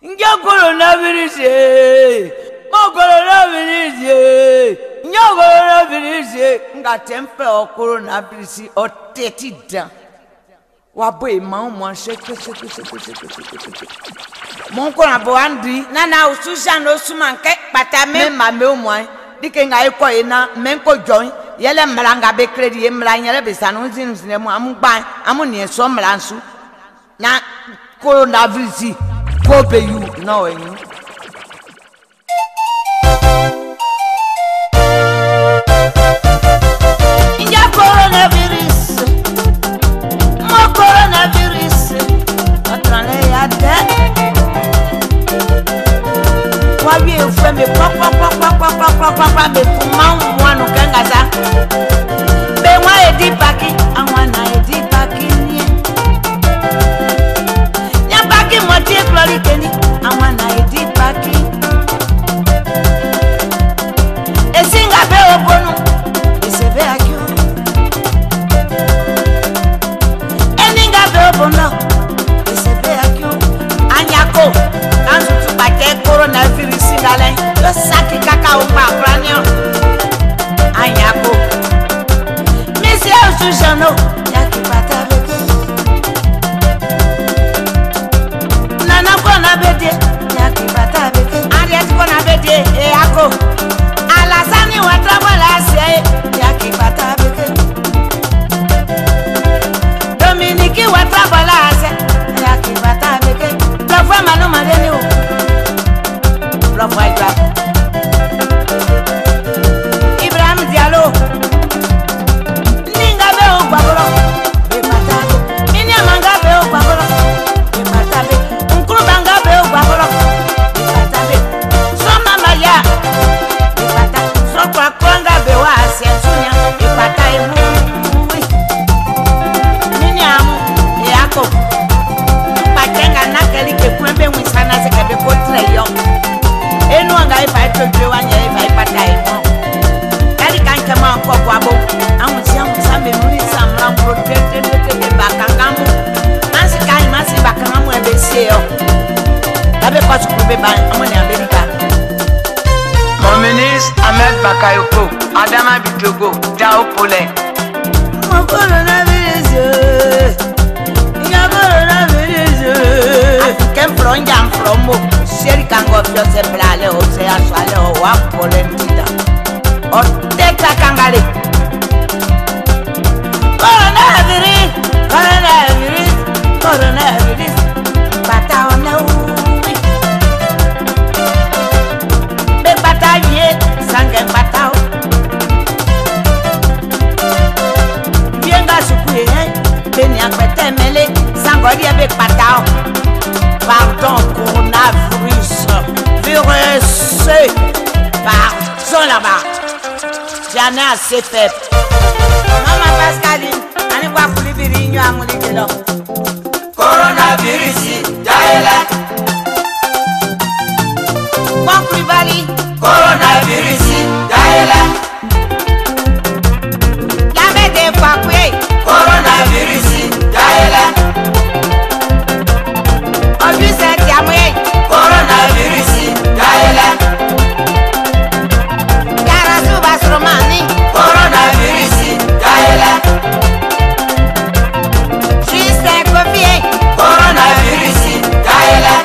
Nja coronavirus. Mo coronavirus. Nja coronavirus. Nga tempe o coronavirus o tetida. Waboy ma mo sheke. Mon ko na bo andri nana ususha no sumanke patame ma me o mo dike nga iko ina men ko join yele mlanga be credit mlanga le be sanu zinu zinu amu gban amu ne so mlansu na coronavirus ko be you no enyu inja coronavirus mo coronavirus atrane ya de wabi efe me papa me fuma mwanu kangaza be wa edi paki anwana edi paki ni nya paki moti glory keni anwana edi paki esinga be obonu esebe akyo eninga be obono esebe akyo anyako kanzu tubate coronavirus dalen yo saki kaka o pa kranio anyako misi osushano yaki pata beke nana kona bede yaki pata beke ariat kona bede e ako alasani watrabola se yaki pata beke Dominiki watrabola se yaki pata beke profa manu madeni o profa ita Ibrahim Diallo ninga be o gbaboro be matabe mini amanga be o gbaboro be matabe nkuru banga be o gbaboro be matabe so mama ya be mata so kwa kwanga be wa asensunya be mata emu mini amu yako patenga nakeli ke kwembe wisana sekabe kotre yo enu anga ifa etoje wanya ifa ipata emu kali kanke ma ko kwabo anwusia musa me muri samra protect te bakangamu ansi kai masi bakangamu ebesie yo labe kwa chukube ba amoni America Communist Ahmed Bakayoko Adama Bitogo Jao Pole mo coronavirus ya coronavirus African from jam from mo sheri kango fio se blale o se asale o wa polentida o teta kangale coronavirus bata ona uwi be bata ye sange bata o vienga sukuye beni akwete mele sangori be bata o pardon coronavirus virus pardon là-bas j'en ai assez fait Mama Pascaline ani kwa kulibiri nyo amulitelo Coronavirus Jaela kwa kulibali Coronavirus Jaela Yame de kwa kwe Coronavirus Jaela Obi se tiamwe Coronavirus Jaela Yara suba sromani Coronavirus Jaela Juste kofie Coronavirus Jaela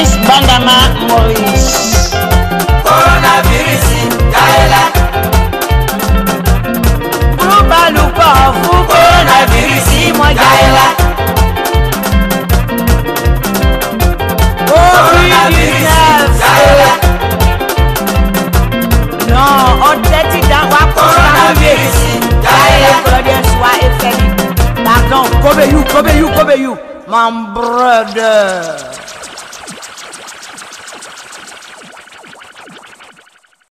Maurice Bandama Maurice. Coronavirus, Gaëla. Vous coronavirus, moi Gaëla. Coronavirus, Gaëla. Non, on tête dans quoi Coronavirus, Gaëla. Claudia soit et Félix. Pardon, Kobe you, my brother.